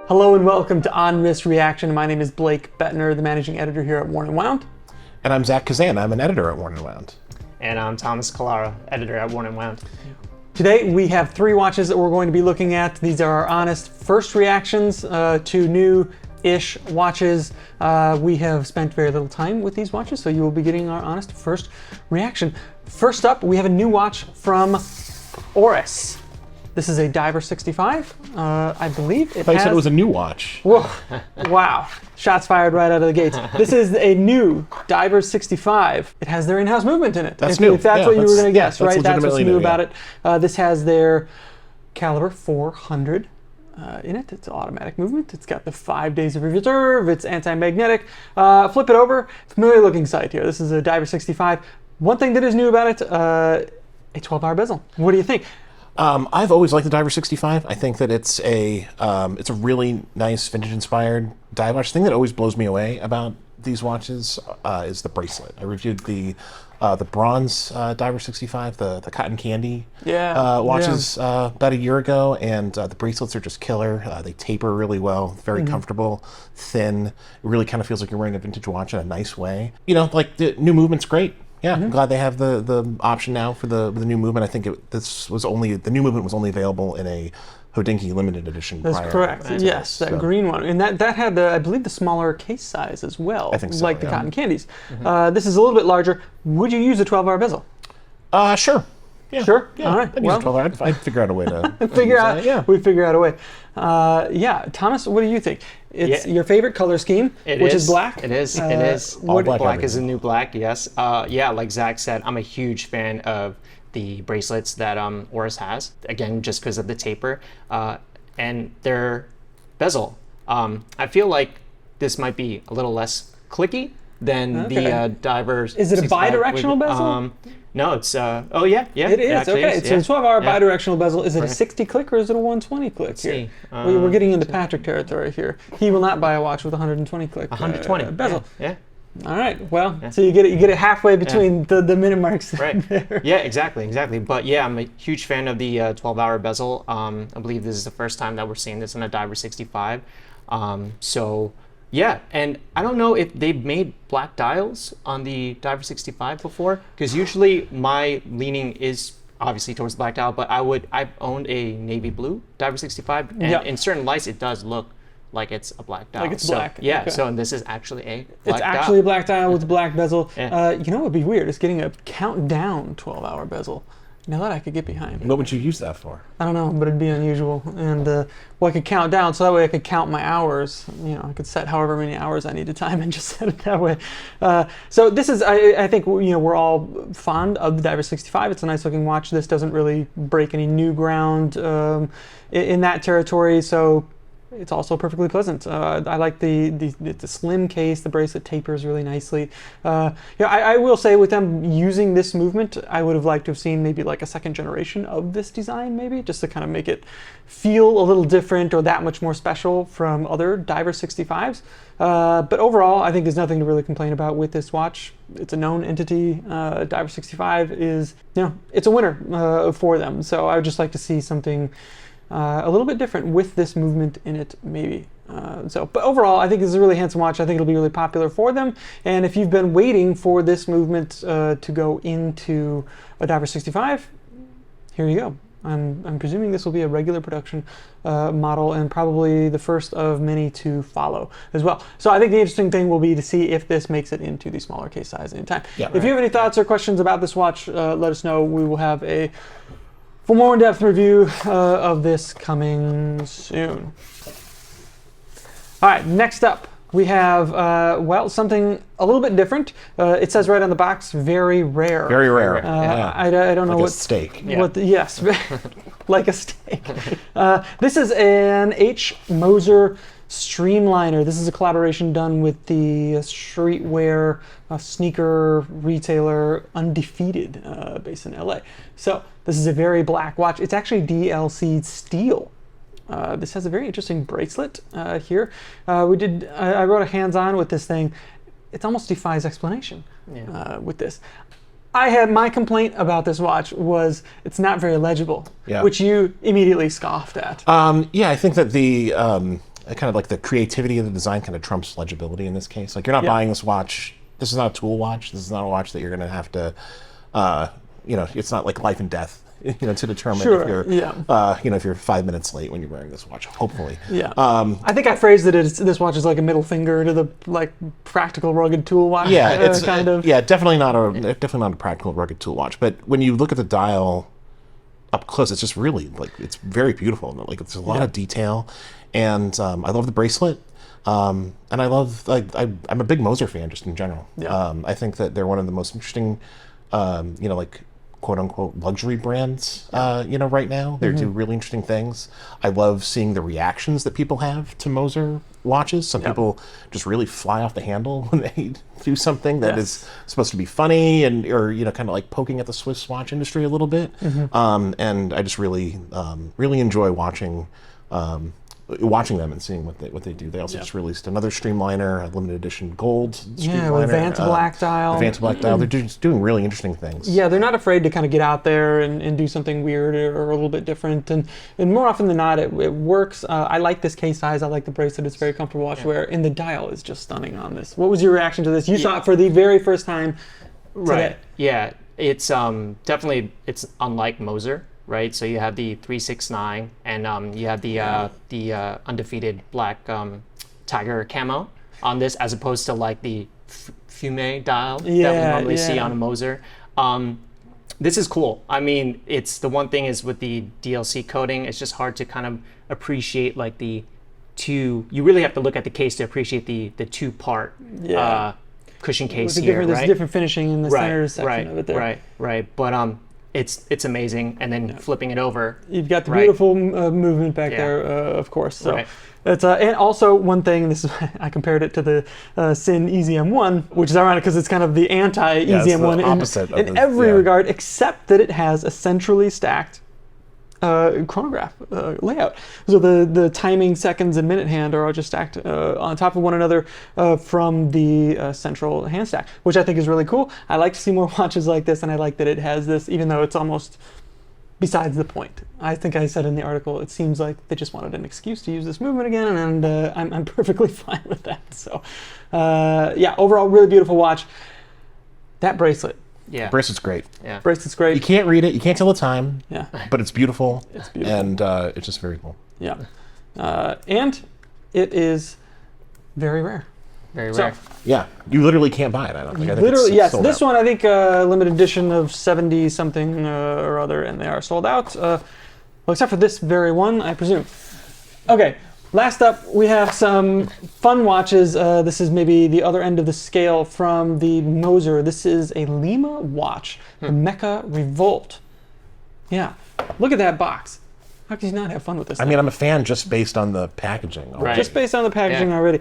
Hello and welcome to On Miss Reaction. My name is Blake Bettner, the managing editor here at Worn & Wound. And I'm Zach Kazan. I'm an editor at Worn & Wound. And I'm Thomas Callara, editor at Worn & Wound. Today we have 3 watches that we're going to be looking at. These are our honest first reactions to new-ish watches. We have spent very little time with these watches, so you will be getting our honest first reaction. First up, we have a new watch from Oris. This is a Diver 65, I believe. I thought you said it was a new watch. Whoa, wow, shots fired right out of the gates. This is a new Diver 65. It has their in-house movement in it. That's new. If that's what you were going to guess, right? That's what's new about it. This has their caliber 400 in it. It's automatic movement. It's got the 5 days of reserve. It's anti-magnetic. Flip it over. Familiar looking sight here. This is a Diver 65. One thing that is new about it, a 12-hour bezel. What do you think? I've always liked the Diver 65. I think that it's a really nice vintage-inspired dive watch. The thing that always blows me away about these watches is the bracelet. I reviewed the bronze Diver 65, the cotton candy watches about a year ago, and the bracelets are just killer. They taper really well, very comfortable, thin. It really kind of feels like you're wearing a vintage watch in a nice way. You know, like the new movement's great. Yeah, I'm glad they have the option now for the new movement. I think the new movement was only available in a Hodinkee limited edition. That's correct. Yes, that green one, and that had I believe the smaller case size as well. I think so, like the cotton candies. This is a little bit larger. Would you use a 12-hour bezel? Sure. Yeah. Sure. Yeah. All right. I'd use a 12-hour. I'd figure out a way to We figure out a way. Yeah, Thomas, what do you think? It's your favorite color scheme, which is black. It is. It is. All black is the new black. Yes. Yeah. Like Zach said, I'm a huge fan of the bracelets that Oris has. Again, just because of the taper and their bezel. I feel like this might be a little less clicky than the Divers. Is it a bidirectional bezel? No, it's oh yeah. It is. Okay, it's a 12-hour bidirectional bezel. Is it a 60 click or is it a 120 click? Let's see. We're getting into Patrick territory here. He will not buy a watch with 120 click 120 bezel. Yeah. All right. Well, so you get it halfway between the minute marks. Right. There. Yeah. Exactly. But yeah, I'm a huge fan of the 12-hour bezel. I believe this is the first time that we're seeing this on a Diver 65. So. Yeah, and I don't know if they've made black dials on the Diver 65 before, because usually my leaning is obviously towards the black dial, but I've owned a navy blue Diver 65, and in certain lights it does look like it's a black dial. Like it's black. Yeah, okay. so this is actually a black dial. It's actually a black dial with a black bezel. Yeah. You know what would be weird? It's getting a countdown 12-hour bezel. Now that I could get behind. What would you use that for? I don't know, but it'd be unusual. And well, I could count down, so that way I could count my hours. You know, I could set however many hours I need to time and just set it that way. So this is, I think, we're all fond of the Diver 65. It's a nice looking watch. This doesn't really break any new ground in that territory. So it's also perfectly pleasant. I like the slim case. The bracelet tapers really nicely. I will say with them using this movement, I would have liked to have seen maybe like a second generation of this design, maybe just to kind of make it feel a little different or that much more special from other Diver 65s. But overall, I think there's nothing to really complain about with this watch. It's a known entity. Diver 65 is, it's a winner for them. So I would just like to see something a little bit different with this movement in it, maybe. But overall, I think it's a really handsome watch. I think it'll be really popular for them. And if you've been waiting for this movement to go into a Diver 65, here you go. I'm presuming this will be a regular production model and probably the first of many to follow as well. So I think the interesting thing will be to see if this makes it into the smaller case size in time. Yeah, if you have any thoughts or questions about this watch, let us know. We will have a more in-depth review of this coming soon. All right, next up we have, something a little bit different. It says right on the box, very rare. Very rare. I don't know like what. A steak. Yes, like a steak. This is an Moser Streamliner. This is a collaboration done with the streetwear sneaker retailer Undefeated, based in LA. So this is a very black watch. It's actually DLC steel. This has a very interesting bracelet here. I wrote a hands-on with this thing. It almost defies explanation with this. I had my complaint about this watch was it's not very legible, which you immediately scoffed at. Yeah, I think that the kind of like the creativity of the design kind of trumps legibility in this case. Like you're not Yeah. buying this watch. This is not a tool watch. This is not a watch that you're going to have to, it's not like life and death, to determine Sure, if you're, yeah. if you're 5 minutes late when you're wearing this watch. Hopefully. Yeah. I think I phrased it as this watch is like a middle finger to the like practical rugged tool watch. Yeah, it's kind of. Yeah, definitely not a practical rugged tool watch. But when you look at the dial up close, it's just really like it's very beautiful. Like it's a lot of detail, and I love the bracelet. And I love I'm a big Moser fan just in general. Yeah. I think that they're one of the most interesting, like quote unquote luxury brands. Right now they do really interesting things. I love seeing the reactions that people have to Moser watches. Some people just really fly off the handle when they do something that is supposed to be funny or kind of like poking at the Swiss watch industry a little bit. And I just really enjoy watching them and seeing what they do. They also just released another Streamliner, a limited edition gold Streamliner. With Vanta Black dial. Vanta Black dial. They're just doing really interesting things. Yeah, they're not afraid to kind of get out there and do something weird or a little bit different. And more often than not, it works. I like this case size. I like the bracelet. It's very comfortable watch wear. And the dial is just stunning on this. What was your reaction to this? You saw it for the very first time today. Right. Yeah. It's definitely, it's unlike Moser. Right, so you have the 369, and you have the undefeated black tiger camo on this, as opposed to like the fume dial that we normally see on a Moser. This is cool. I mean, it's the one thing is with the DLC coating, it's just hard to kind of appreciate like the two. You really have to look at the case to appreciate the two-part cushion case here. There's different finishing in the center section of it there. Right. But it's amazing, and then flipping it over. You've got the beautiful movement back there, of course. So it's and also one thing. This is I compared it to the Sin EZM1, which is ironic because it's kind of the anti-EZM1 in every regard, except that it has a centrally stacked chronograph layout. So the timing, seconds, and minute hand are all just stacked on top of one another from the central hand stack, which I think is really cool. I like to see more watches like this, and I like that it has this, even though it's almost besides the point. I think I said in the article, it seems like they just wanted an excuse to use this movement again, and I'm perfectly fine with that. So overall, really beautiful watch. That bracelet. Yeah. Bracelet's great. Yeah. Bracelet's great. You can't read it. You can't tell the time. Yeah. But it's beautiful. It's beautiful. And it's just very cool. Yeah. And it is very rare. Very rare. Yeah. You literally can't buy it, I don't think. I think Literally, it's yes. sold This out. one, I think, limited edition of 70 something or other, and they are sold out. Well, except for this very one, I presume. Okay. Last up, we have some fun watches. This is maybe the other end of the scale from the Moser. This is a Lima watch, the Meca Revolt. Yeah, look at that box. How can you not have fun with this I thing? mean, I'm a fan just based on the packaging. Right. Just based on the packaging Yeah. already.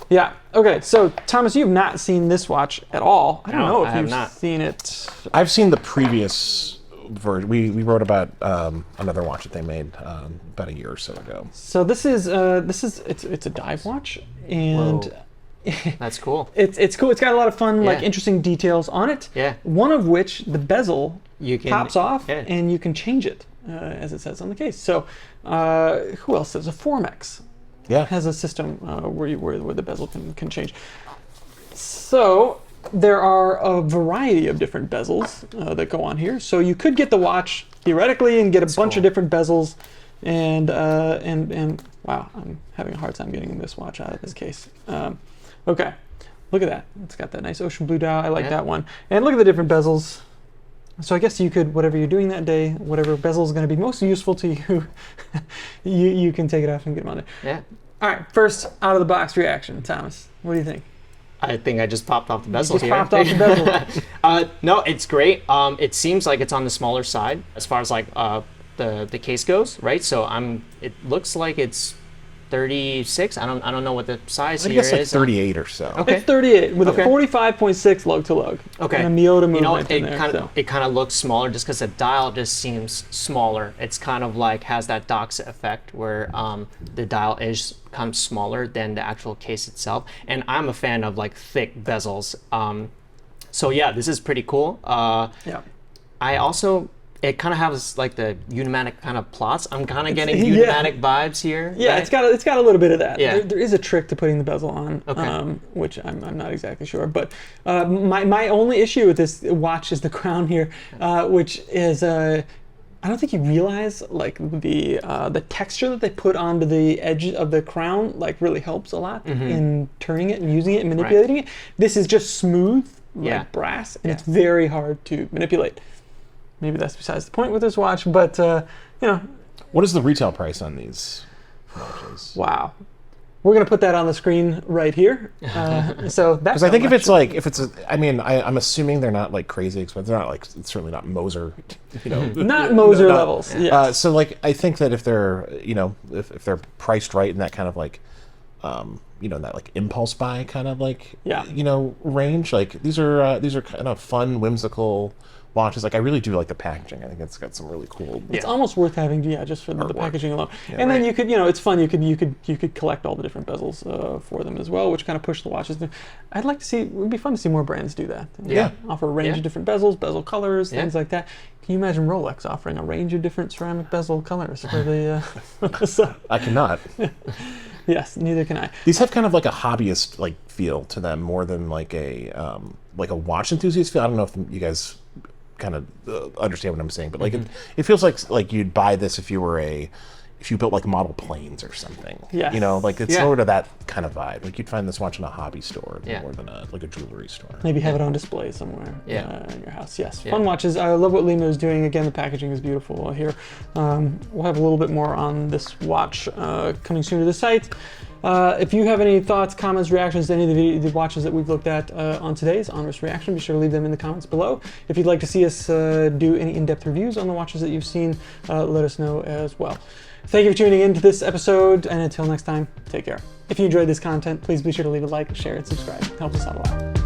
Yeah. Okay, so Thomas, you've not seen this watch at all. I don't know I if have you've not. seen it. I've seen the previous version. We wrote about another watch that they made about a year or so ago. So this is it's a dive watch, and Whoa. That's cool. it's cool. It's got a lot of fun, like Yeah. interesting details on it. Yeah. One of which the bezel You can pops off, yeah. and you can change it, as it says on the case. So who else? There's a Formex. Yeah. Has a system where the bezel can change. So there are a variety of different bezels that go on here. So you could get the watch theoretically and get a bunch of different bezels, and wow, I'm having a hard time getting this watch out of this case. Okay, look at that. It's got that nice ocean blue dial. I like that one. And look at the different bezels. So I guess you could, whatever you're doing that day, whatever bezel is going to be most useful to you, you can take it off and get them on there. Yeah. All right, first out of the box reaction, Thomas. What do you think? I think I just popped off the bezel Just here. popped off the bezel. No, it's great. It seems like it's on the smaller side as far as like the case goes, right? So it looks like it's 36. I don't know what the size I here guess like is. 38 or so. Okay. It's 38 with Okay. a 45.6 lug to lug. Okay. And a Miota movement You know, it in there. kind of looks smaller just because the dial just seems smaller. It's kind of like has that Doxa effect where the dial is kind of smaller than the actual case itself. And I'm a fan of like thick bezels. So yeah, this is pretty cool. Yeah. I also it kind of has like the Unimatic kind of plots. I'm kind of getting yeah. Unimatic vibes here. Yeah, right? it's got a little bit of that. Yeah. There is a trick to putting the bezel on, Okay. which I'm not exactly sure. But my only issue with this watch is the crown here, which is I don't think you realize like the texture that they put onto the edge of the crown like really helps a lot in turning it and using it and manipulating it. This is just smooth like brass, and it's very hard to manipulate. Maybe that's besides the point with this watch, but you know. What is the retail price on these watches? Wow. We're gonna put that on the screen right here. So that's Because I think if it's I'm assuming they're not like crazy expensive. They're not like, it's certainly not Moser, you know. not Moser levels. Yeah. So like I think that if they're if they're priced right in that kind of like that like impulse buy kind of like range, like these are kind of fun, whimsical watches. Like I really do like the packaging. I think it's got some really cool. It's almost worth having, just for the packaging alone. Yeah, and then you could, it's fun. You could collect all the different bezels for them as well, which kind of push the watches. I'd like to see. It would be fun to see more brands do that. Yeah. Offer a range of different bezels, bezel colors, things like that. Can you imagine Rolex offering a range of different ceramic bezel colors for the? So, I cannot. yes, neither can I. These have kind of like a hobbyist like feel to them more than like a watch enthusiast feel. I don't know if you guys kind of understand what I'm saying, but like it feels like you'd buy this if you built like model planes or something. Yeah. Like it's sort of that kind of vibe. Like you'd find this watch in a hobby store more than a jewelry store. Maybe have it on display somewhere in your house. Yes, Yeah. fun watches. I love what Lima is doing. Again, the packaging is beautiful here. We'll have a little bit more on this watch coming soon to the site. If you have any thoughts, comments, reactions to any of the watches that we've looked at on today's Oris Reaction, be sure to leave them in the comments below. If you'd like to see us do any in-depth reviews on the watches that you've seen, let us know as well. Thank you for tuning in to this episode, and until next time, take care. If you enjoyed this content, please be sure to leave a like, share, and subscribe. It helps us out a lot.